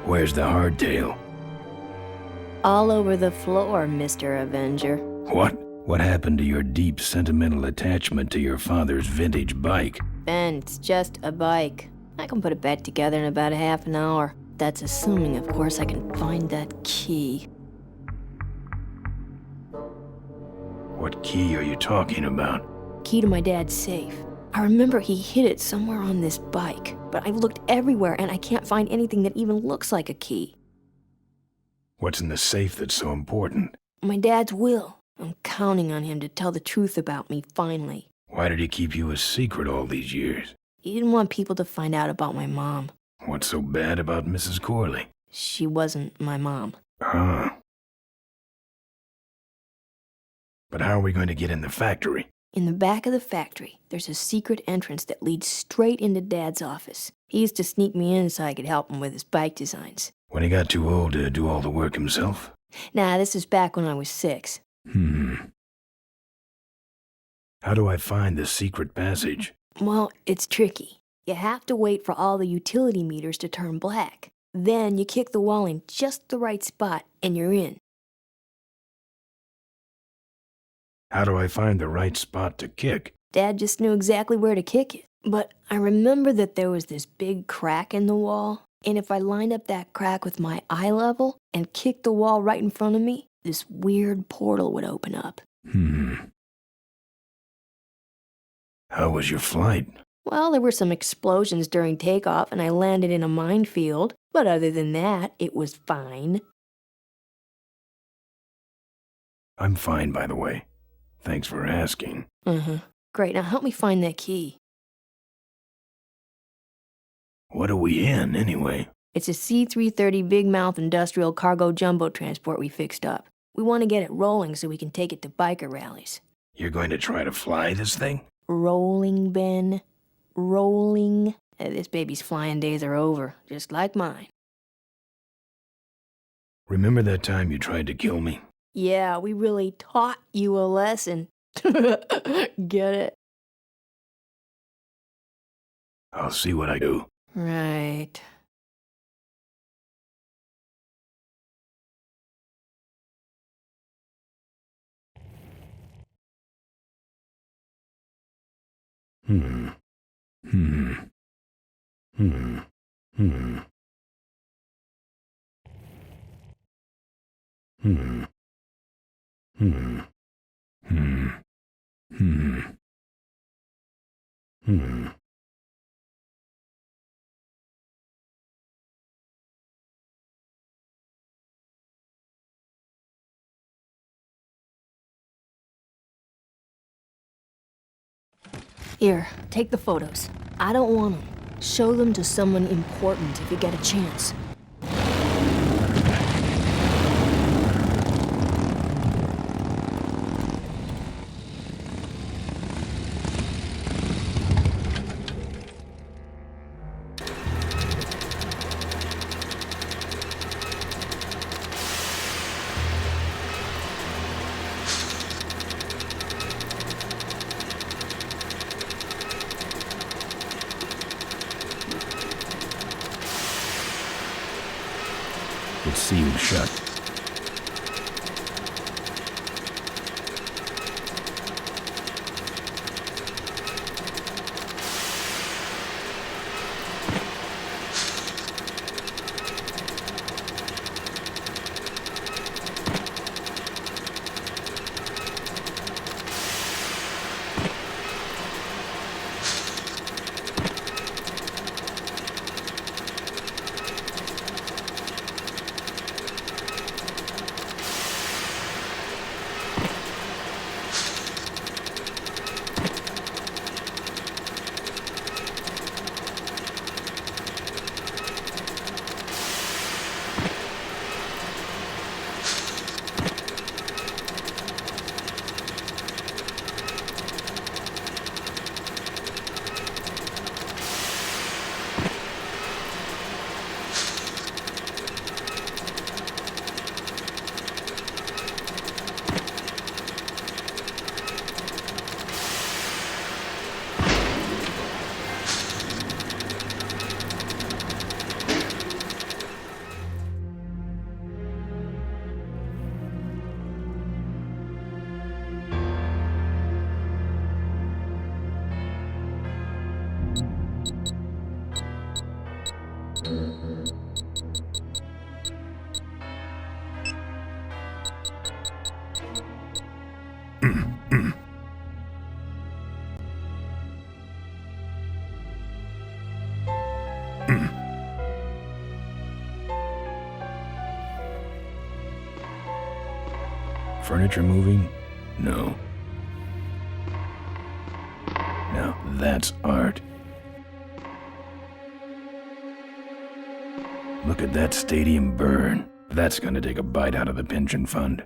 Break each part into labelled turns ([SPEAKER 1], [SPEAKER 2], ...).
[SPEAKER 1] Where's the hardtail?
[SPEAKER 2] All over the floor, Mr. Avenger.
[SPEAKER 1] What? What happened to your deep sentimental attachment to your father's vintage bike?
[SPEAKER 2] Ben, it's just a bike. I can put it back together in about a half an hour. That's assuming, of course, I can find that key.
[SPEAKER 1] What key are you talking about?
[SPEAKER 2] Key to my dad's safe. I remember he hid it somewhere on this bike, but I've looked everywhere and I can't find anything that even looks like a key.
[SPEAKER 1] What's in the safe that's so important?
[SPEAKER 2] My dad's will. I'm counting on him to tell the truth about me, finally.
[SPEAKER 1] Why did he keep you a secret all these years?
[SPEAKER 2] He didn't want people to find out about my mom.
[SPEAKER 1] What's so bad about Mrs. Corley?
[SPEAKER 2] She wasn't my mom.
[SPEAKER 1] Ah. But how are we going to get in the factory?
[SPEAKER 2] In the back of the factory, there's a secret entrance that leads straight into Dad's office. He used to sneak me in so I could help him with his bike designs.
[SPEAKER 1] When he got too old to do all the work himself?
[SPEAKER 2] Nah, this is back when I was 6.
[SPEAKER 1] How do I find the secret passage?
[SPEAKER 2] Well, it's tricky. You have to wait for all the utility meters to turn black. Then you kick the wall in just the right spot, and you're in.
[SPEAKER 1] How do I find the right spot to kick?
[SPEAKER 2] Dad just knew exactly where to kick it. But I remember that there was this big crack in the wall, and if I lined up that crack with my eye level and kicked the wall right in front of me, this weird portal would open up.
[SPEAKER 1] How was your flight?
[SPEAKER 2] Well, there were some explosions during takeoff, and I landed in a minefield. But other than that, it was fine.
[SPEAKER 1] I'm fine, by the way. Thanks for asking.
[SPEAKER 2] Great, now help me find that key.
[SPEAKER 1] What are we in, anyway?
[SPEAKER 2] It's a C-330 Big Mouth industrial cargo jumbo transport we fixed up. We want to get it rolling so we can take it to biker rallies.
[SPEAKER 1] You're going to try to fly this thing?
[SPEAKER 2] Rolling, Ben. Rolling. This baby's flying days are over, just like mine.
[SPEAKER 1] Remember that time you tried to kill me?
[SPEAKER 2] Yeah, we really taught you a lesson. Get it?
[SPEAKER 1] I'll see what I do.
[SPEAKER 2] Right. Here, take the photos. I don't want them. Show them to someone important if you get a chance.
[SPEAKER 1] It's sealed shut. Furniture moving? No. Now that's art. Look at that stadium burn. That's gonna take a bite out of the pension fund.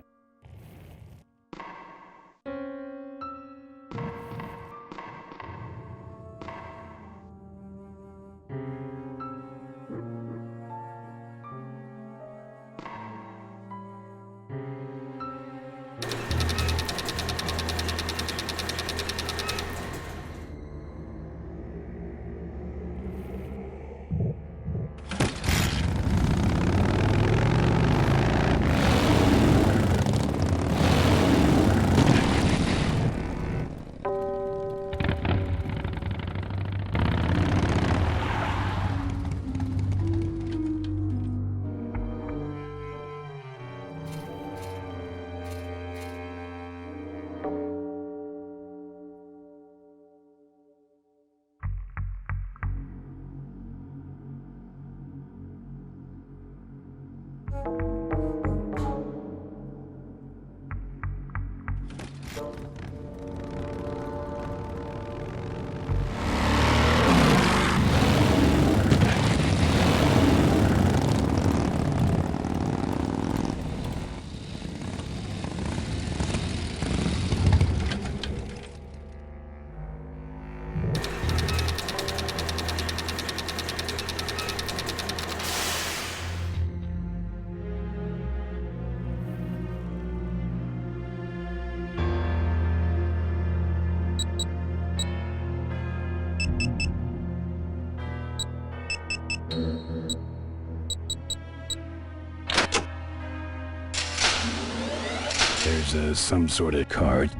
[SPEAKER 1] There's some sort of card.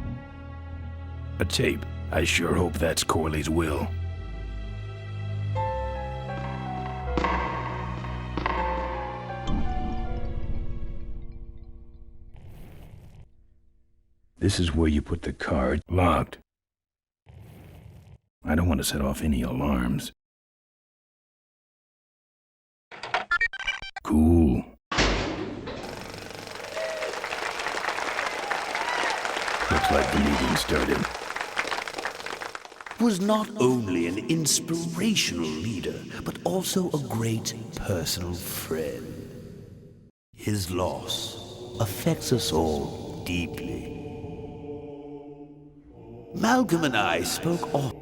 [SPEAKER 1] A tape. I sure hope that's Corley's will. This is where you put the card. Locked. I don't want to set off any alarms. Cool. Looks like the meeting started.
[SPEAKER 3] Was not only an inspirational leader, but also a great personal friend. His loss affects us all deeply. Malcolm and I spoke often.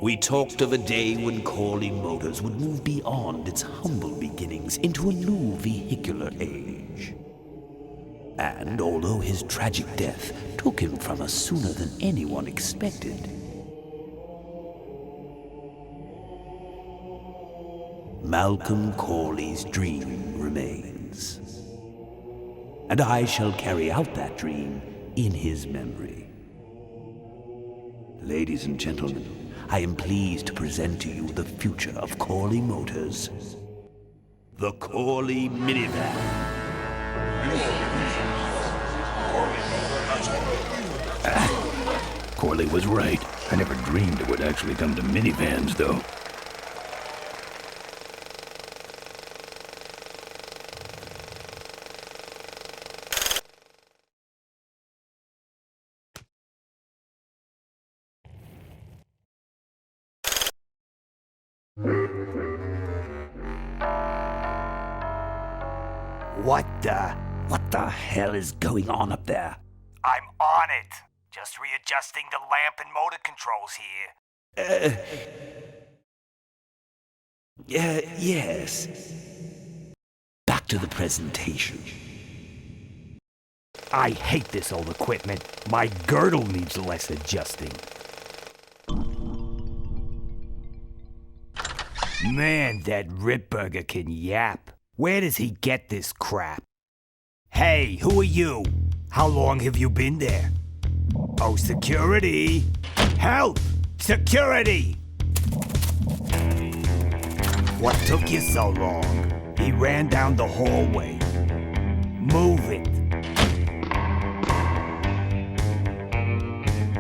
[SPEAKER 3] We talked of a day when Corley Motors would move beyond its humble beginnings into a new vehicular age. And although his tragic death took him from us sooner than anyone expected, Malcolm Corley's dream remains. And I shall carry out that dream in his memory. Ladies and gentlemen, I am pleased to present to you the future of Corley Motors. The Corley Minivan.
[SPEAKER 1] Corley was right. I never dreamed it would actually come to minivans, though.
[SPEAKER 3] What the hell is going on up there?
[SPEAKER 4] I'm on it. Just readjusting the lamp and motor controls here.
[SPEAKER 3] Yes. Back to the presentation.
[SPEAKER 4] I hate this old equipment. My girdle needs less adjusting. Man, that Ripburger can yap. Where does he get this crap? Hey, who are you? How long have you been there? Oh, security! Help! Security! What took you so long? He ran down the hallway. Move it.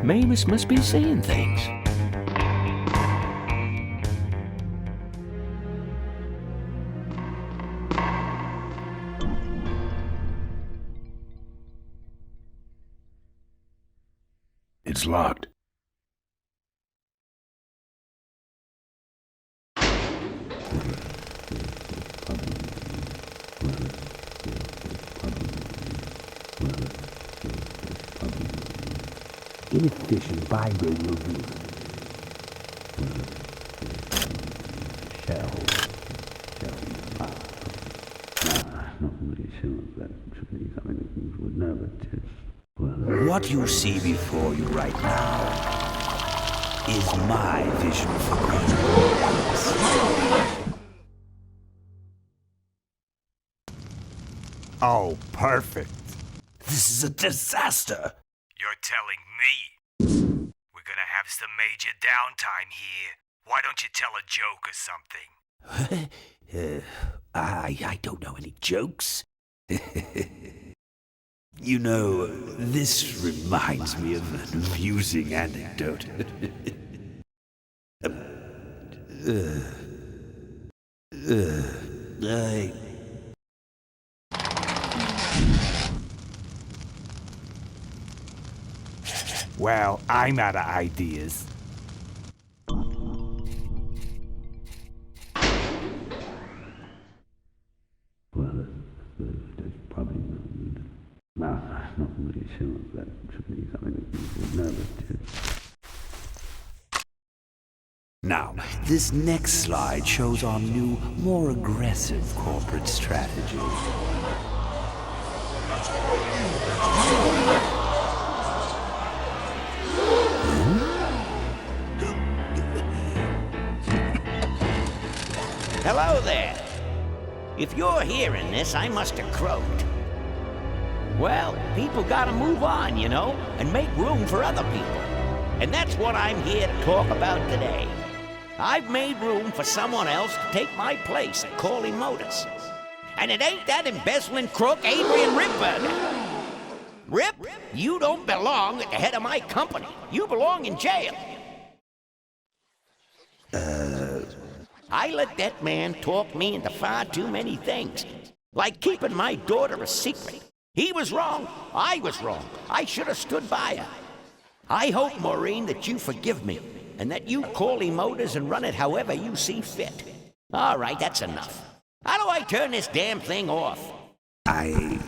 [SPEAKER 5] Mavis must be seeing things.
[SPEAKER 1] It's locked.
[SPEAKER 6] Inefficient vibrating reviews.
[SPEAKER 3] What you see before you right now is my vision for progress.
[SPEAKER 4] Oh, perfect.
[SPEAKER 3] This is a disaster.
[SPEAKER 4] You're telling me we're gonna have some major downtime here. Why don't you tell a joke or something?
[SPEAKER 3] I don't know any jokes. You know, this reminds me of an amusing anecdote.
[SPEAKER 4] Well, I'm out of ideas.
[SPEAKER 3] Now, this next slide shows our new, more aggressive corporate strategy.
[SPEAKER 7] Hello there. If you're hearing this, I must have croaked. Well, people gotta move on, you know, and make room for other people. And that's what I'm here to talk about today. I've made room for someone else to take my place at Corley Motors. And it ain't that embezzling crook Adrian Ripburger. Rip, you don't belong at the head of my company. You belong in jail. I let that man talk me into far too many things. Like keeping my daughter a secret. He was wrong. I was wrong. I should have stood by her. I hope, Maureen, that you forgive me, and that you call Motors and run it however you see fit. All right, that's enough. How do I turn this damn thing off?
[SPEAKER 3] I'm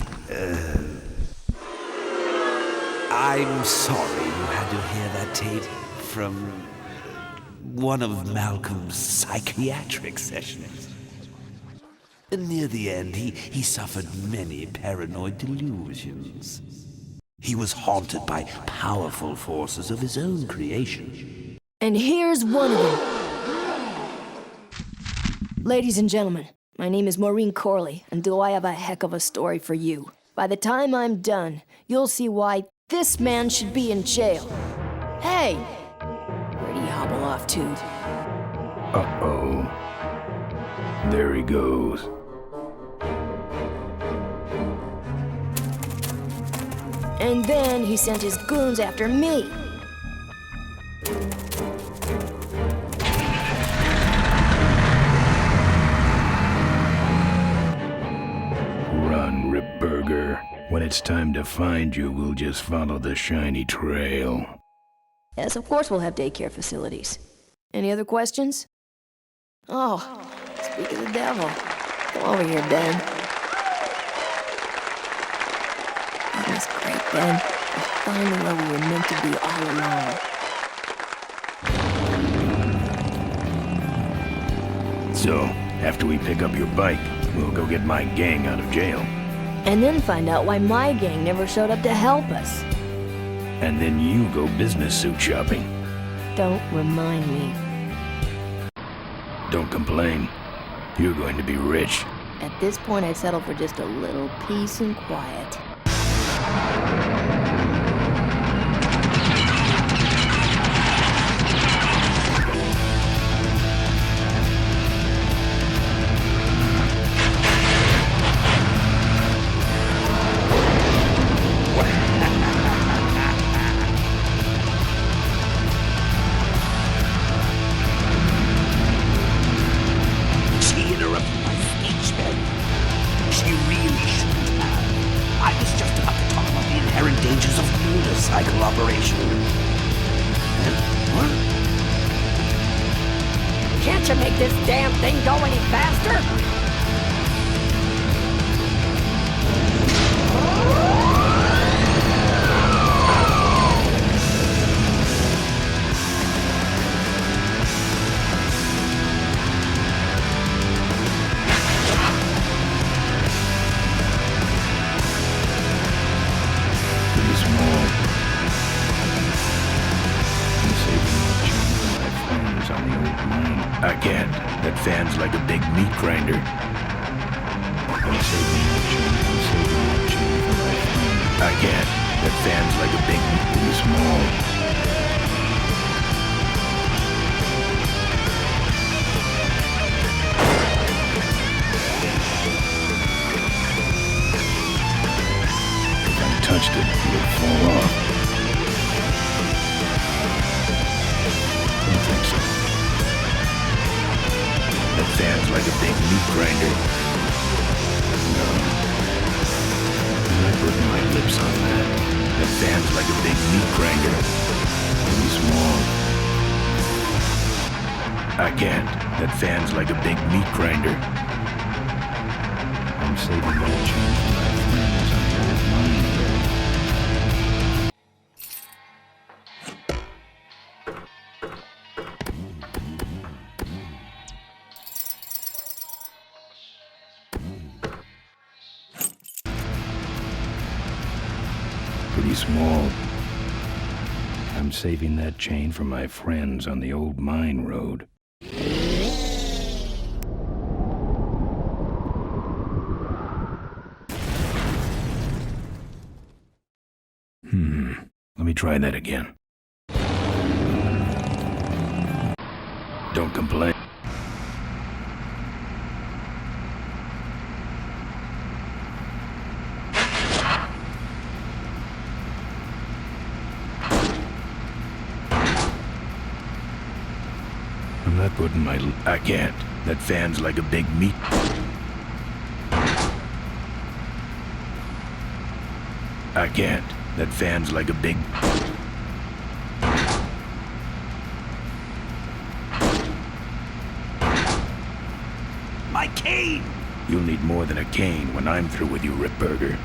[SPEAKER 3] sorry you had to hear that tape from one of Malcolm's psychiatric sessions. Near the end, he suffered many paranoid delusions. He was haunted by powerful forces of his own creation.
[SPEAKER 2] And here's one of them. Ladies and gentlemen, my name is Maureen Corley, and do I have a heck of a story for you. By the time I'm done, you'll see why this man should be in jail. Hey! Where'd he hobble off to?
[SPEAKER 1] Uh-oh. There he goes.
[SPEAKER 2] And then he sent his goons after me.
[SPEAKER 1] Run, Ripburger. When it's time to find you, we'll just follow the shiny trail.
[SPEAKER 2] Yes, of course we'll have daycare facilities. Any other questions? Oh, speak of the devil. Come over here, Ben. That was great, Ben. We're finally where we were meant to be all along.
[SPEAKER 1] So, after we pick up your bike, we'll go get my gang out of jail.
[SPEAKER 2] And then find out why my gang never showed up to help us.
[SPEAKER 1] And then you go business suit shopping.
[SPEAKER 2] Don't remind me.
[SPEAKER 1] Don't complain. You're going to be rich.
[SPEAKER 2] At this point, I'd settle for just a little peace and quiet.
[SPEAKER 3] dangers of motorcycle operation. What?
[SPEAKER 8] Can't you make this damn thing go any faster?
[SPEAKER 1] I can't. That fan's like a big meat grinder. I'm saving that chain for my friend. I can't. That fan's like a big meat, pretty small. If I touched it, it would fall off. I don't think so. That fan's like a big meat grinder. No. I'm not putting my lips on that. That fan's like a big meat grinder. Really small. I can't. That fan's like a big meat grinder. I'm saving that chain for my friends on the old mine road. Pretty small. I'm saving that chain for my friends on the old mine road. Let me try that again. Don't complain. I'm not putting my... I can't. That fan's like a big meat... I can't. That fan's like a big...
[SPEAKER 3] My cane!
[SPEAKER 1] You'll need more than a cane when I'm through with you, Ripburger.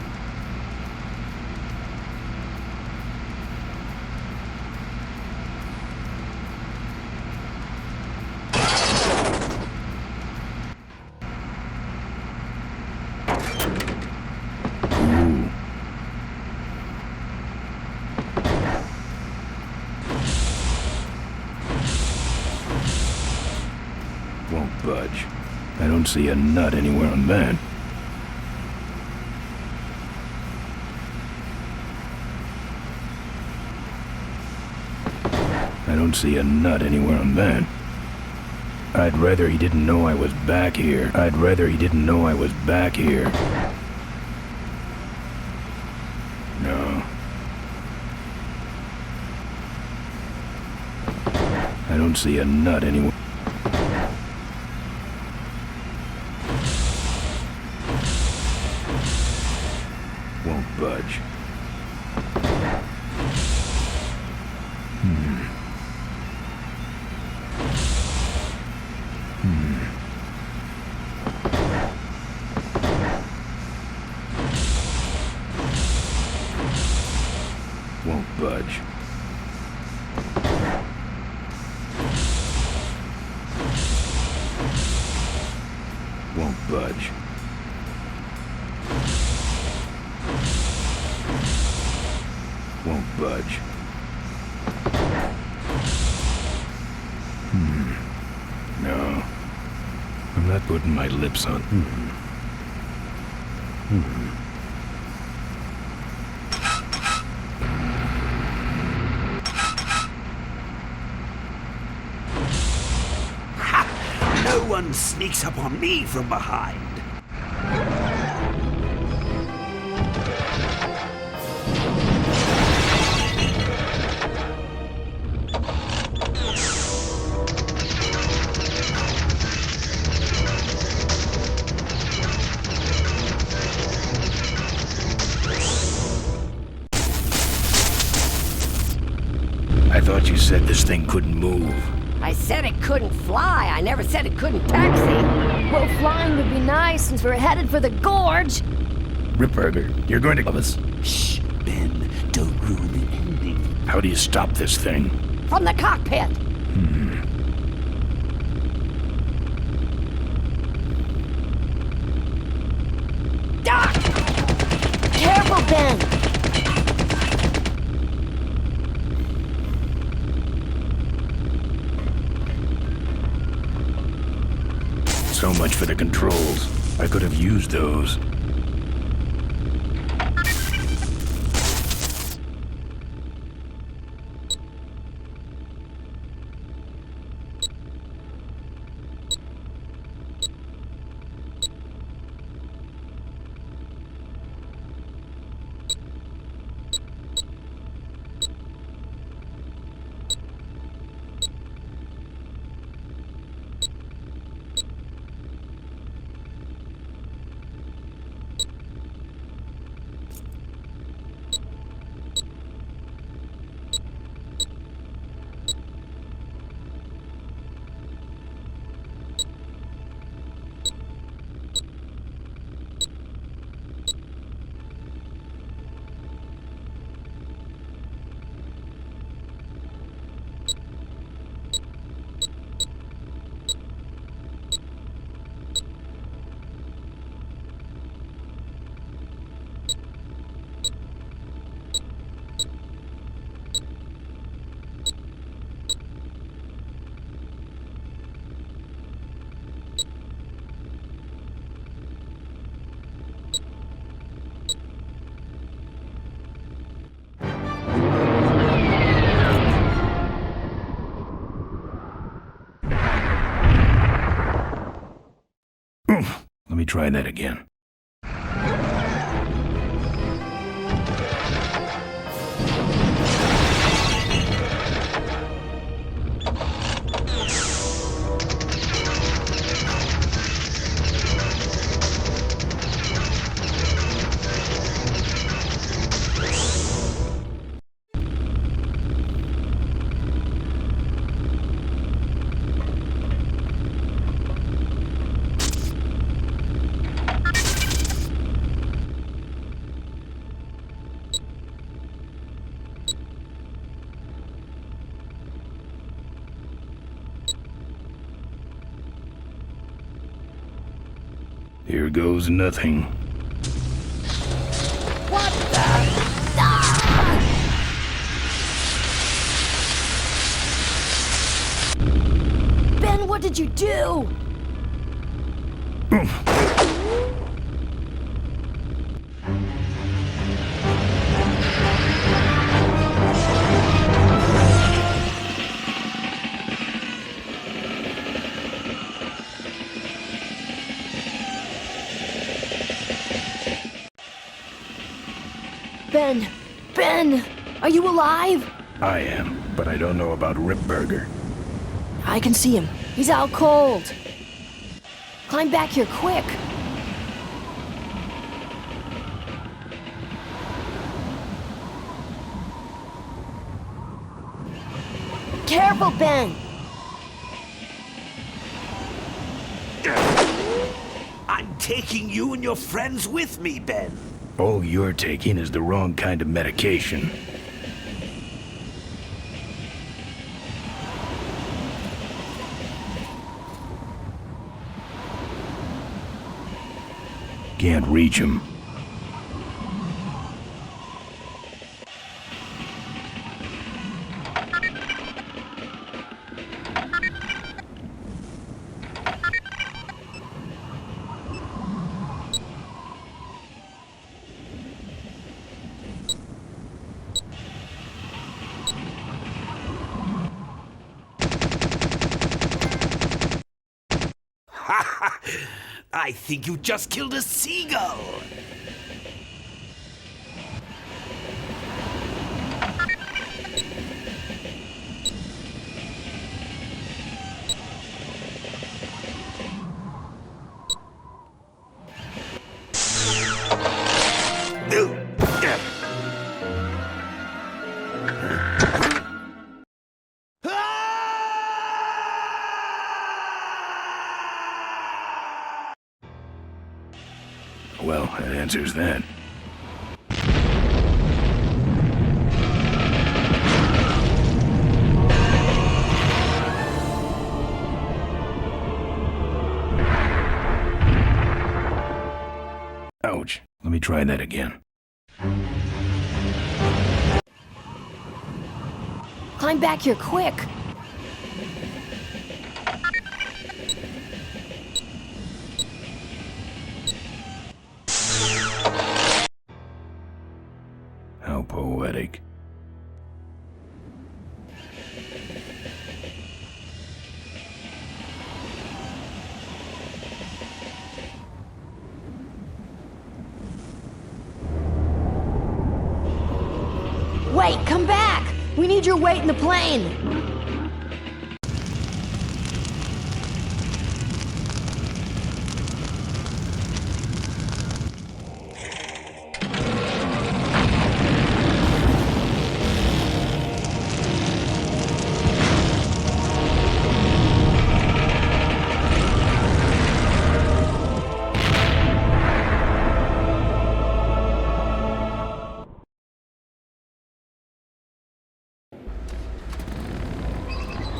[SPEAKER 1] Won't budge. I don't see a nut anywhere on that. I don't see a nut anywhere on that. I'd rather he didn't know I was back here. I'd rather he didn't know I was back here. No. I don't see a nut anywhere. Won't budge. Won't budge. Won't budge. Won't budge. No. I'm not putting my lips on.
[SPEAKER 3] No one sneaks up on me from behind.
[SPEAKER 1] thought you said this thing couldn't move.
[SPEAKER 8] I said it couldn't fly. I never said it couldn't taxi.
[SPEAKER 2] Well, flying would be nice since we're headed for the gorge.
[SPEAKER 1] Ripburger, you're going to love us.
[SPEAKER 3] Shh, Ben, don't ruin the ending.
[SPEAKER 1] How do you stop this thing?
[SPEAKER 8] From the cockpit. Ah!
[SPEAKER 2] Careful, Ben!
[SPEAKER 1] So much for the controls. I could have used those. Let me try that again. Here goes nothing.
[SPEAKER 8] What the?
[SPEAKER 2] Ben, what did you do? Ben, are you alive?
[SPEAKER 1] I am, but I don't know about Ripburger.
[SPEAKER 2] I can see him. He's out cold. Climb back here quick. Careful, Ben.
[SPEAKER 3] I'm taking you and your friends with me, Ben.
[SPEAKER 1] All you're taking is the wrong kind of medication. Can't reach him.
[SPEAKER 3] I think you just killed a seagull.
[SPEAKER 1] Well, that answers that. Ouch. Let me try that again.
[SPEAKER 2] Climb back here, quick!
[SPEAKER 1] How poetic.
[SPEAKER 2] Wait, come back! We need your weight in the plane!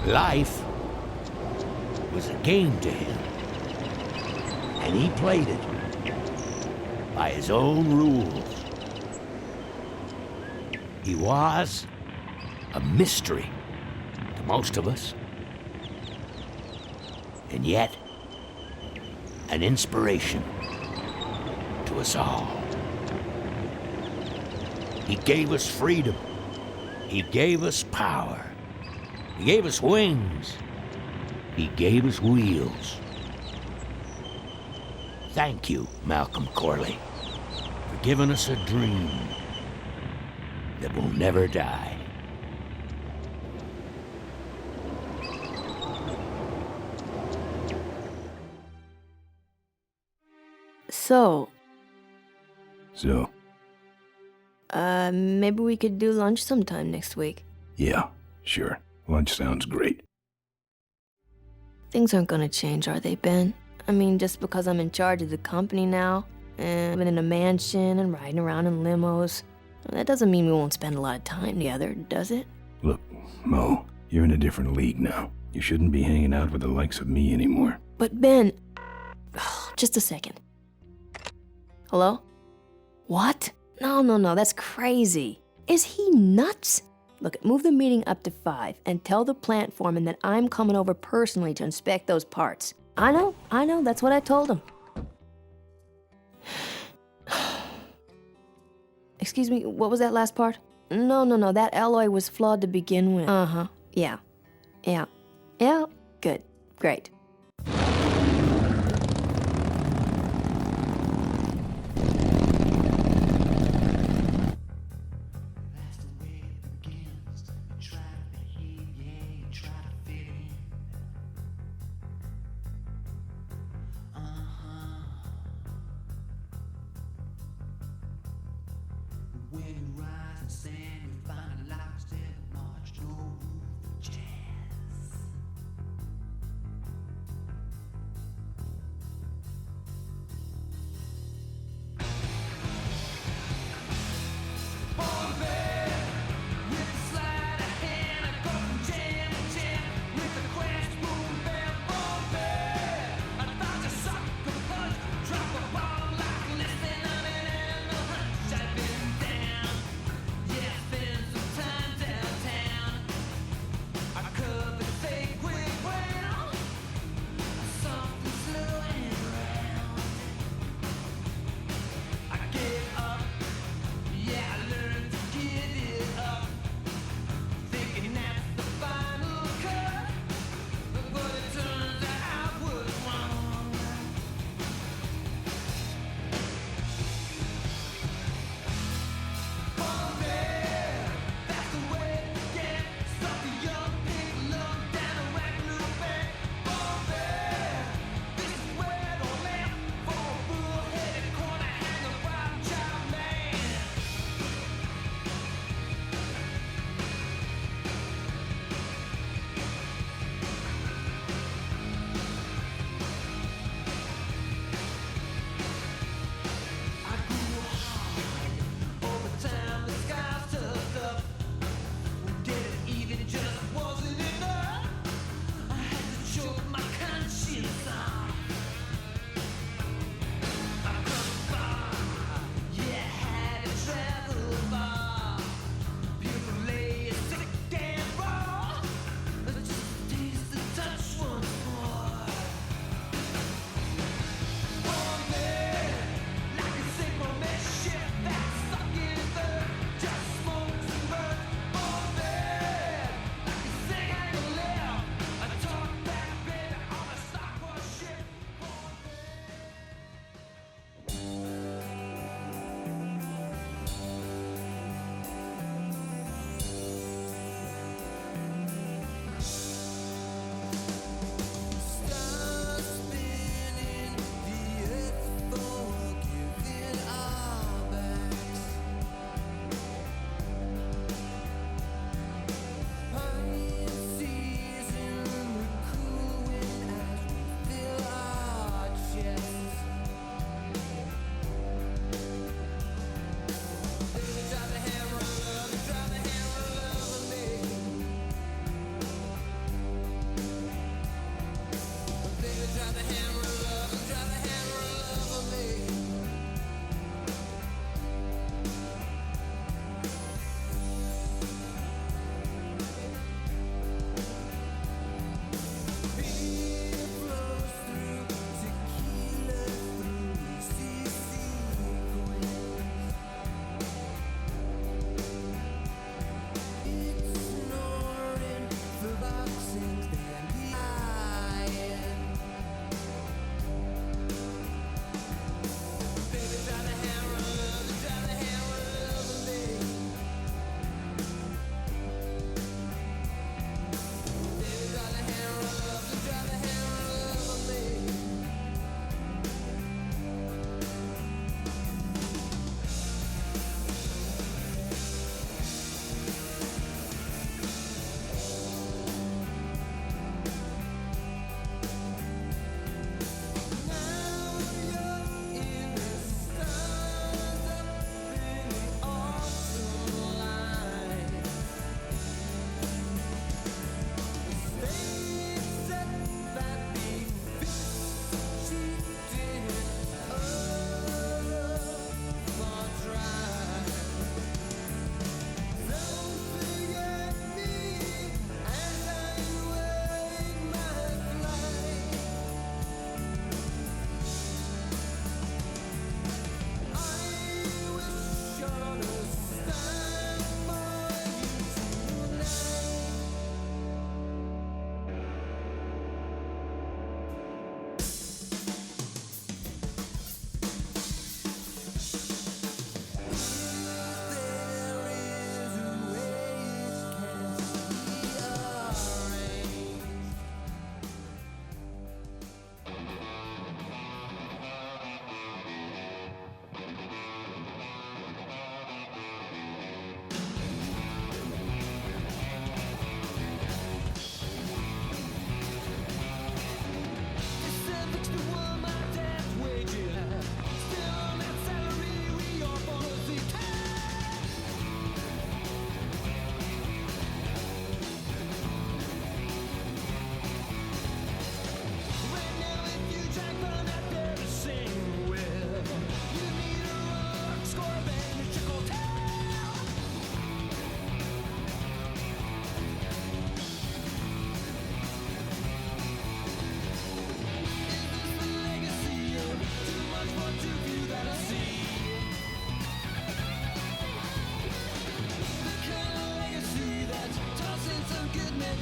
[SPEAKER 7] Life was a game to him, and he played it by his own rules. He was a mystery to most of us, and yet an inspiration to us all. He gave us freedom. He gave us power. He gave us wings. He gave us wheels. Thank you, Malcolm Corley, for giving us a dream that will never die.
[SPEAKER 2] So, maybe we could do lunch sometime next week.
[SPEAKER 1] Yeah, sure. Lunch sounds great.
[SPEAKER 2] Things aren't gonna change, are they, Ben? I mean, just because I'm in charge of the company now, and living in a mansion and riding around in limos, that doesn't mean we won't spend a lot of time together, does it?
[SPEAKER 1] Look, Mo, you're in a different league now. You shouldn't be hanging out with the likes of me anymore.
[SPEAKER 2] But Ben, just a second. Hello? What? No, that's crazy. Is he nuts? Look, move the meeting up to 5 and tell the plant foreman that I'm coming over personally to inspect those parts. I know, that's what I told him. Excuse me, what was that last part? No, that alloy was flawed to begin with. Uh-huh, yeah, good, great.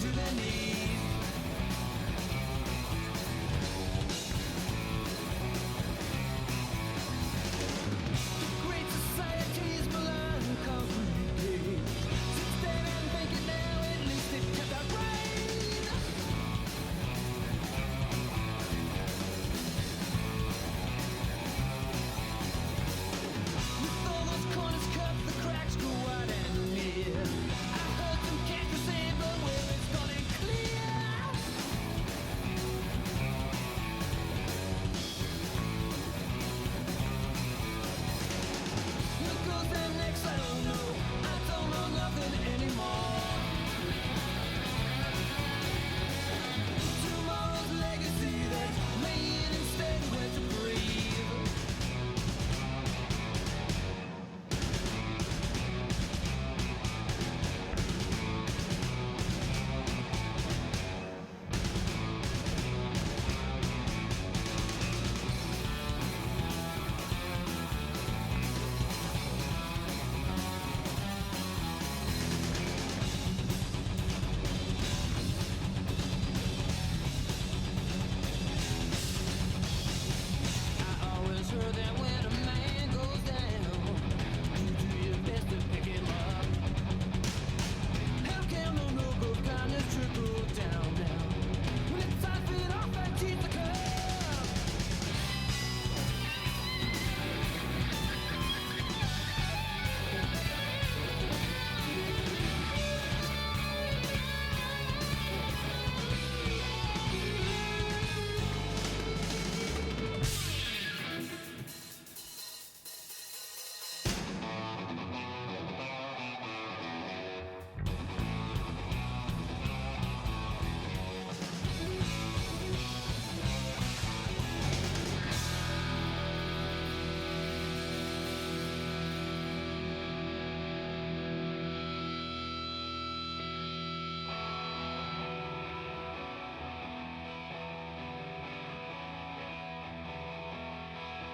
[SPEAKER 9] to their knees. Great society's melancholy. Sit there and think it now, at least it kept out rain. With all those corners cut, the cracks go wide and near. I heard some cats were saying, but well, it's gone and clear. What goes there next, I don't know. I don't know nothing anymore. Tomorrow's legacy that's laying instead where to breathe. I always heard that when a man goes down, you do your best to pick him up. How can the milk of kindness trickle down now? When it's time to feed off and teach the cup.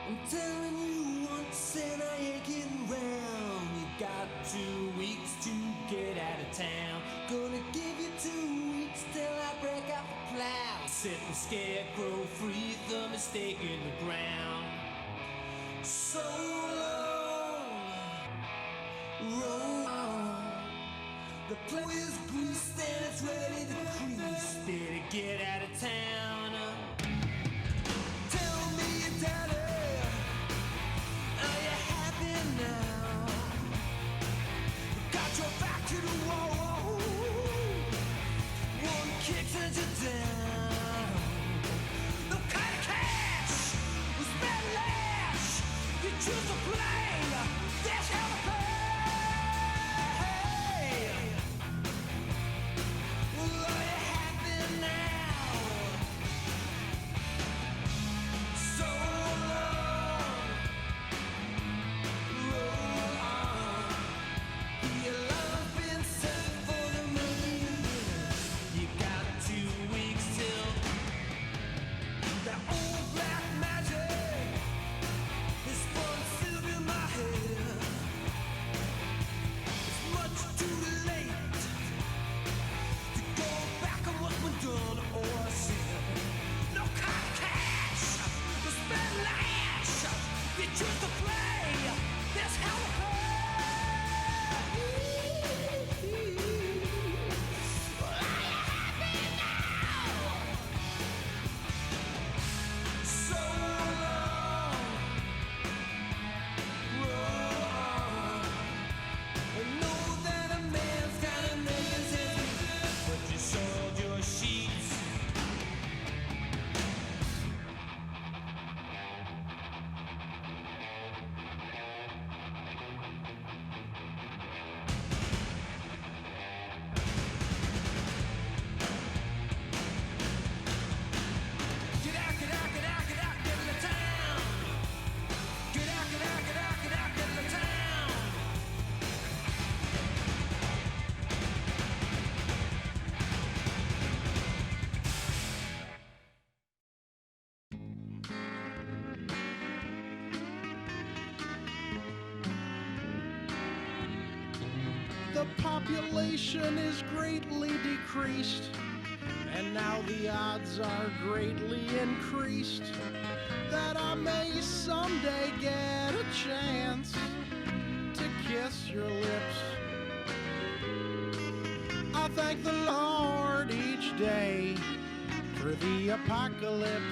[SPEAKER 9] I'm telling you once and I ain't getting round. You got 2 weeks to get out of town. Gonna give you 2 weeks till I break out the plow. Set the scarecrow free, the mistake in the ground. So long, roll on. The play is greased and it's ready to crease. Better get out of town. Tell me, daddy, are you happy now? Got your back to the wall. One kick sends you down. No kind of cash was that lash. You choose to play. That's how to pay. Well, are you happy now?
[SPEAKER 10] The population is greatly decreased, and now the odds are greatly increased that I may someday get a chance to kiss your lips. I thank the Lord each day for the apocalypse.